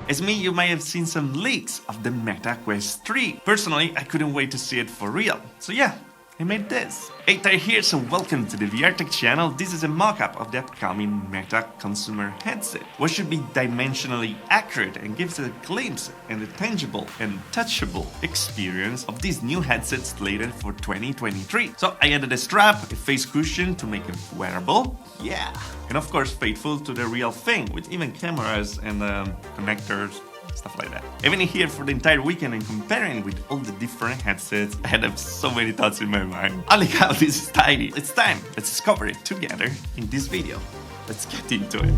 As me, you may have seen some leaks of the Meta Quest 3. Personally, I couldn't wait to see it for real. So yeah, I made this. Hey, Tyriel here, so welcome to the VR Tech channel. This is a mock-up of the upcoming Meta consumer headset, what should be dimensionally accurate and gives a glimpse and a tangible and touchable experience of these new headsets slated for 2023. So I added a strap, a face cushion to make it wearable, yeah, and of course faithful to the real thing with even cameras and connectors, stuff like that. Even here for the entire weekend and comparing with all the different headsets, I had so many thoughts in my mind. Holy cow, this is tiny. It's time. Let's discover it together in this video. Let's get into it.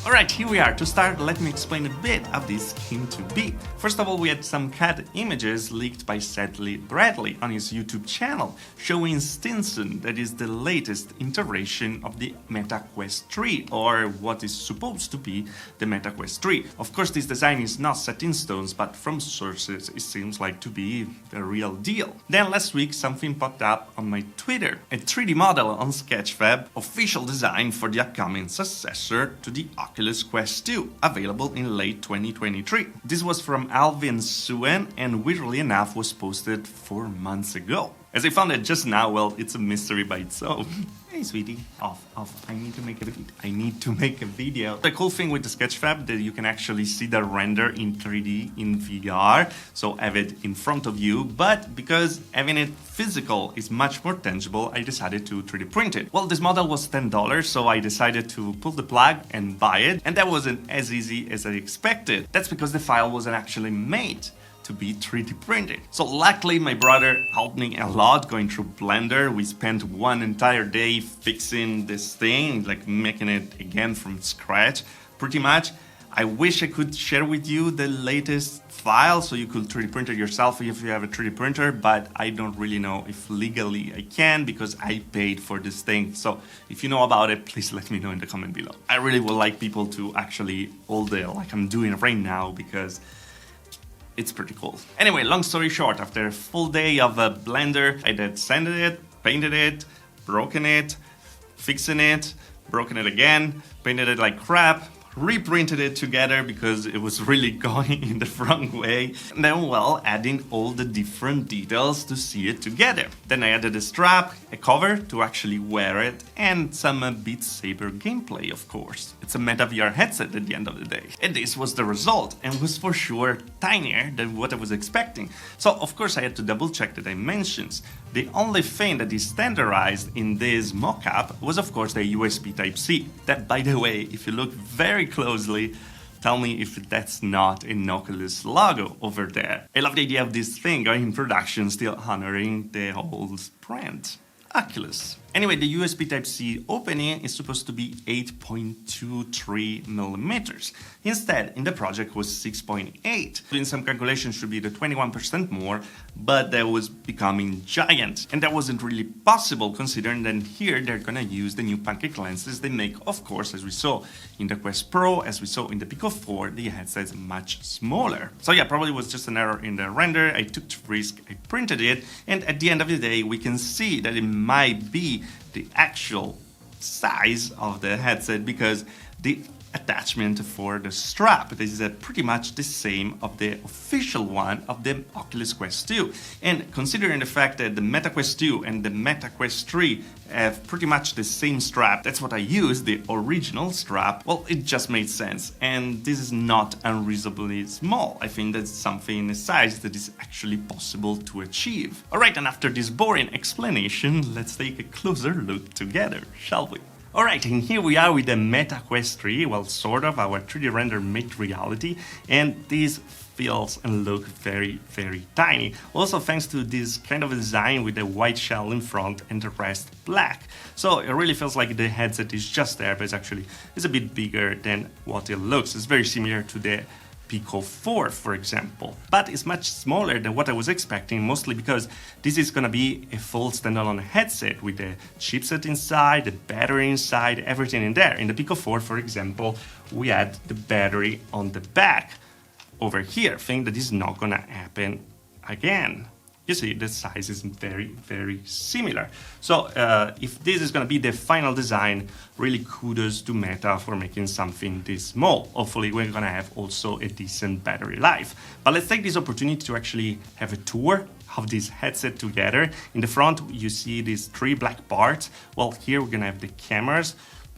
Alright, here we are. To start, let me explain a bit how this came to be. First of all, we had some CAD images leaked by Sadly Bradley on his YouTube channel, showing Stinson, that is the latest iteration of the Meta Quest 3, or what is supposed to be the Meta Quest 3. Of course, this design is not set in stones, but from sources it seems like to be the real deal. Then last week something popped up on my Twitter, a 3D model on Sketchfab, official design for the upcoming successor to the Oculus Quest 2, available in late 2023. This was from Alvin Suen and weirdly enough was posted 4 months ago. As I found it just now, well, it's a mystery by its own. Hey sweetie, off, I need to make a video. The cool thing with the Sketchfab that you can actually see the render in 3D in VR, so have it in front of you, but because having it physical is much more tangible, I decided to 3D print it. Well, this model was $10, so I decided to pull the plug and buy it, and that wasn't as easy as I expected. That's because the file wasn't actually made to be 3D printed. So luckily my brother helped me a lot going through Blender. We spent one entire day fixing this thing, like making it again from scratch, pretty much. I wish I could share with you the latest file so you could 3D print it yourself if you have a 3D printer, but I don't really know if legally I can because I paid for this thing. So if you know about it, please let me know in the comment below. I really would like people to actually hold it like I'm doing right now because it's pretty cool. Anyway, long story short, after a full day of Blender, I did sanded it, painted it, broken it, fixing it, broken it again, painted it like crap, reprinted it together because it was really going in the wrong way, and then, well, adding all the different details to see it together. Then I added a strap, a cover to actually wear it, and some Beat Saber gameplay, of course. It's a Meta VR headset at the end of the day. And this was the result, and was for sure tinier than what I was expecting. So, of course, I had to double check the dimensions. The only thing that is standardized in this mock-up was, of course, the USB Type-C. That, by the way, if you look very closely, tell me if that's not an Oculus logo over there. I love the idea of this thing going in production, still honoring the old brand, Oculus. Anyway, the USB Type-C opening is supposed to be 8.23 millimeters. Instead, in the project was 6.8. Doing some calculations should be the 21% more, but that was becoming giant. And that wasn't really possible considering that here they're gonna use the new pancake lenses they make, of course, as we saw in the Quest Pro, as we saw in the Pico 4, the headset is much smaller. So yeah, probably was just an error in the render. I took the risk, I printed it, and at the end of the day, we can see that it might be the actual size of the headset because the attachment for the strap. This is pretty much the same of the official one of the Oculus Quest 2. And considering the fact that the Meta Quest 2 and the Meta Quest 3 have pretty much the same strap, that's what I used, the original strap, well, it just made sense. And this is not unreasonably small. I think that's something in a size that is actually possible to achieve. Alright, and after this boring explanation, let's take a closer look together, shall we? Alright, and here we are with the Meta Quest 3, well, sort of, our 3D render made reality, and this feels and look very, very tiny. Also thanks to this kind of design with the white shell in front and the rest black. So it really feels like the headset is just there, but it's a bit bigger than what it looks. It's very similar to the Pico 4, for example. But it's much smaller than what I was expecting, mostly because this is gonna be a full standalone headset with the chipset inside, the battery inside, everything in there. In the Pico 4, for example, we had the battery on the back. Over here, thing that is not gonna happen again. you see the size is very similar. So if this is going to be the final design, really kudos to Meta for making something this small. Hopefully we're going to have also a decent battery life. But let's take this opportunity to actually have a tour of this headset together. In the front you see these 3 black parts. Well, here we're going to have the cameras,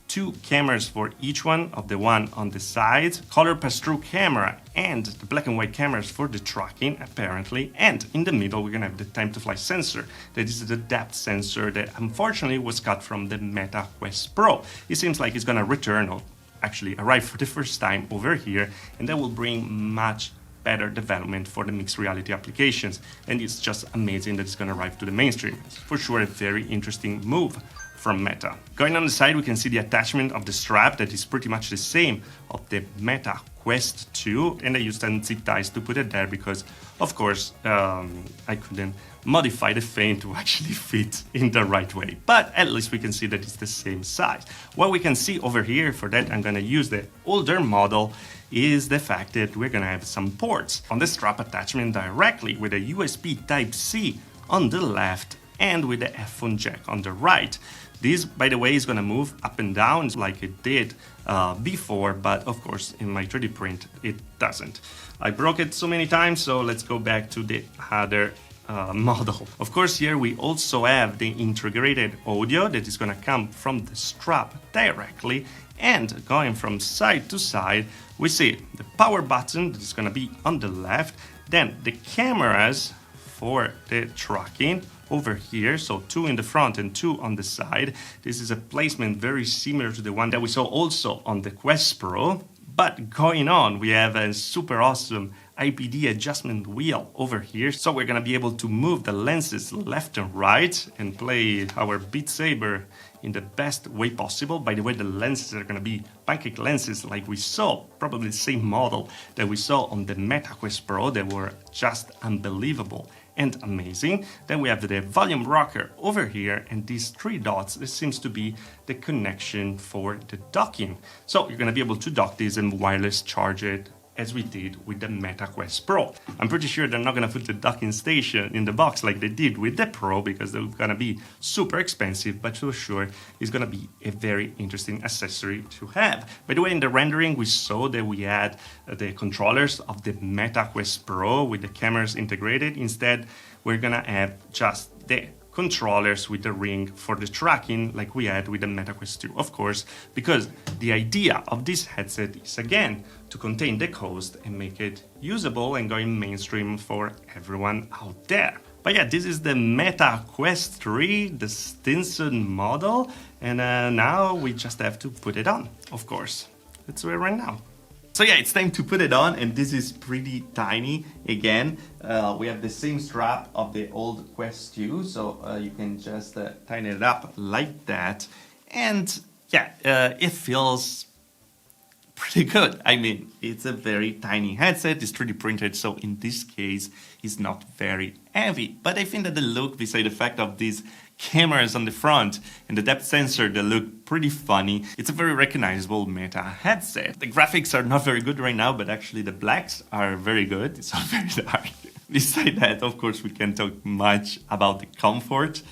2 cameras for each one of the one on the side, color pass-through camera, and the black and white cameras for the tracking, apparently. And in the middle, we're gonna have the time to fly sensor. That is the depth sensor that unfortunately was cut from the Meta Quest Pro. It seems like it's gonna return, or actually arrive for the first time over here, and that will bring much better development for the mixed reality applications. And it's just amazing that it's gonna arrive to the mainstream. It's for sure a very interesting move from Meta. Going on the side, we can see the attachment of the strap that is pretty much the same of the Meta Quest 2, and I used some zip ties to put it there because, of course, I couldn't modify the fan to actually fit in the right way. But at least we can see that it's the same size. What we can see over here, for that I'm gonna use the older model, is the fact that we're gonna have some ports on the strap attachment directly with a USB Type-C on the left and with the headphone jack on the right. This, by the way, is going to move up and down like it did before, but of course in my 3D print it doesn't. I broke it so many times, so let's go back to the other model. Of course, here we also have the integrated audio that is going to come from the strap directly, and going from side to side, we see the power button that is going to be on the left, then the cameras for the tracking over here, so 2 in the front and 2 on the side. This is a placement very similar to the one that we saw also on the Quest Pro. But going on, we have a super awesome IPD adjustment wheel over here, so we're gonna be able to move the lenses left and right and play our Beat Saber in the best way possible. By the way, the lenses are gonna be pancake lenses like we saw, probably the same model that we saw on the Meta Quest Pro. They were just unbelievable and amazing. Then we have the volume rocker over here, and these 3 dots, this seems to be the connection for the docking. So you're gonna be able to dock this and wireless charge it as we did with the Meta Quest Pro. I'm pretty sure they're not gonna put the docking station in the box like they did with the Pro, because they're gonna be super expensive, but for sure it's gonna be a very interesting accessory to have. By the way, in the rendering we saw that we had the controllers of the Meta Quest Pro with the cameras integrated. Instead, we're gonna have just the controllers with the ring for the tracking like we had with the Meta Quest 2, of course, because the idea of this headset is again to contain the cost and make it usable and going mainstream for everyone out there. But yeah, this is the Meta Quest 3, the Stinson model, and now we just have to put it on, of course. Let's do it right now. So yeah, it's time to put it on, and this is pretty tiny. Again, we have the same strap of the old Quest 2, so you can just tighten it up like that. And yeah, it feels pretty good. I mean, it's a very tiny headset, it's 3D printed, so in this case, it's not very heavy. But I think that the look, beside the fact of these cameras on the front and the depth sensor, they look pretty funny. It's a very recognizable Meta headset. The graphics are not very good right now, but actually the blacks are very good. It's all very dark. Besides that, of course, we can't talk much about the comfort,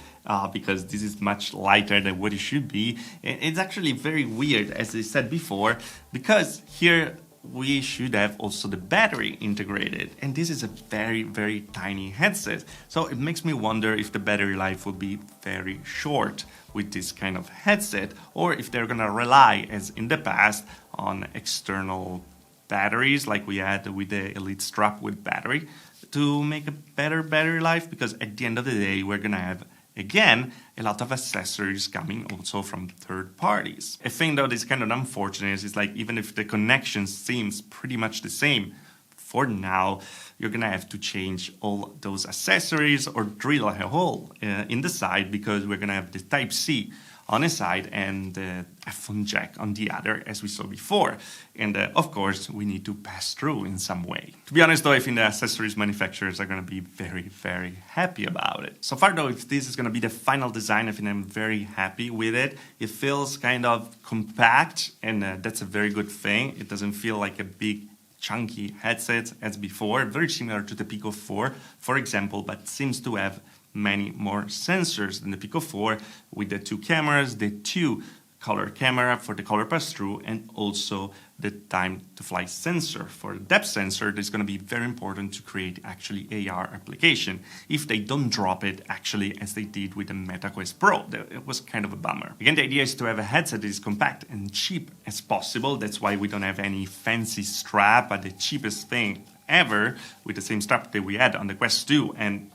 because this is much lighter than what it should be. It's actually very weird, as I said before, because here we should have also the battery integrated, and this is a very tiny headset, so it makes me wonder if the battery life will be very short with this kind of headset, or if they're gonna rely, as in the past, on external batteries like we had with the Elite strap with battery to make a better battery life, because at the end of the day we're gonna have again a lot of accessories coming also from third parties. A thing that is kind of unfortunate is like, even if the connection seems pretty much the same, for now you're gonna have to change all those accessories or drill a hole in the side, because we're gonna have the Type-C on a side and the headphone jack on the other, as we saw before. And of course, we need to pass through in some way. To be honest though, I think the accessories manufacturers are going to be very happy about it. So far though, if this is going to be the final design, I think I'm very happy with it. It feels kind of compact, and that's a very good thing. It doesn't feel like a big chunky headset as before, very similar to the Pico 4, for example, but seems to have many more sensors than the Pico 4, with the 2 cameras, the 2 color camera for the color pass-through, and also the time to fly sensor. For the depth sensor, that's going to be very important to create actually AR application. If they don't drop it actually as they did with the MetaQuest Pro, it was kind of a bummer. Again, the idea is to have a headset that is compact and cheap as possible. That's why we don't have any fancy strap, but the cheapest thing ever with the same strap that we had on the Quest 2. And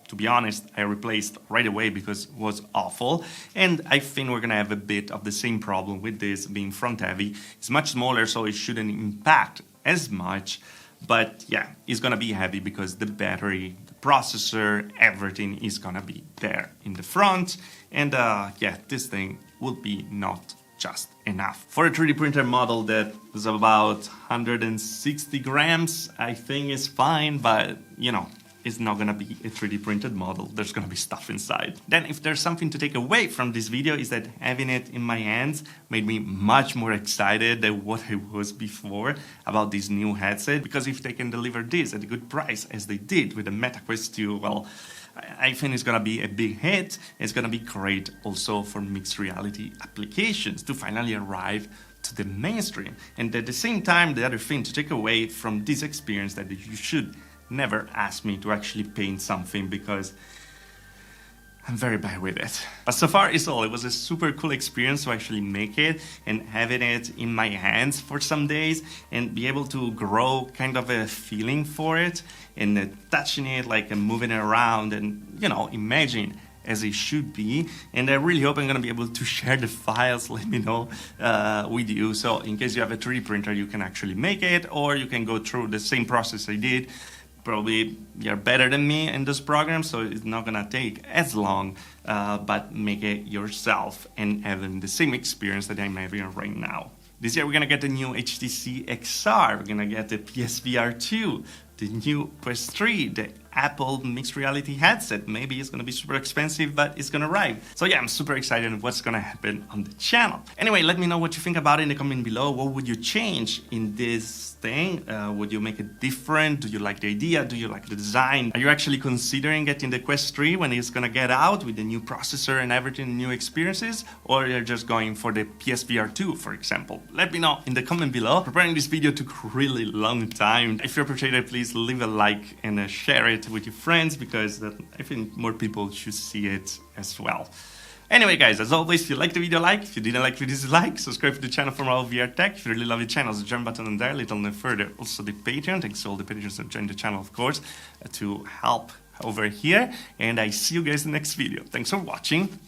to be honest, I replaced right away because it was awful. And I think we're going to have a bit of the same problem with this being front heavy. It's much smaller, so it shouldn't impact as much. But yeah, it's going to be heavy because the battery, the processor, everything is going to be there in the front. And yeah, this thing will be not just enough. For a 3D printer model that is about 160 grams, I think is fine, but you know, it's not gonna be a 3D printed model. There's gonna be stuff inside. Then if there's something to take away from this video is that having it in my hands made me much more excited than what I was before about this new headset, because if they can deliver this at a good price as they did with the MetaQuest 2, well, I think it's gonna be a big hit. It's gonna be great also for mixed reality applications to finally arrive to the mainstream. And at the same time, the other thing to take away from this experience that you should never ask me to actually paint something because I'm very bad with it. But so far it's all. It was a super cool experience to actually make it and having it in my hands for some days and be able to grow kind of a feeling for it and touching it, like and moving it around and, you know, imagine as it should be. And I really hope I'm going to be able to share the files, let me know, with you. So in case you have a 3D printer, you can actually make it, or you can go through the same process I did. Probably you're better than me in this program, so it's not gonna take as long, but make it yourself and having the same experience that I'm having right now. This year we're gonna get the new HTC XR, we're gonna get the PSVR 2, the new Quest 3, the Apple mixed reality headset. Maybe it's gonna be super expensive, but it's gonna arrive. So yeah, I'm super excited of what's gonna happen on the channel. Anyway, let me know what you think about it in the comment below. What would you change in this thing? Would you make it different? Do you like the idea? Do you like the design? Are you actually considering getting the Quest 3 when it's gonna get out with the new processor and everything, new experiences? Or you're just going for the PSVR 2, for example? Let me know in the comment below. Preparing this video took a really long time. If you appreciate it, please leave a like and share it with your friends, because I think more people should see it as well. Anyway guys, as always, if you liked the video, like. If you didn't like the video, dislike. Subscribe to the channel for more VR tech. If you really love the channel, there's a join button on there, little no further. Also the Patreon, thanks to all the patrons that joined the channel, of course, to help over here. And I see you guys in the next video. Thanks for watching.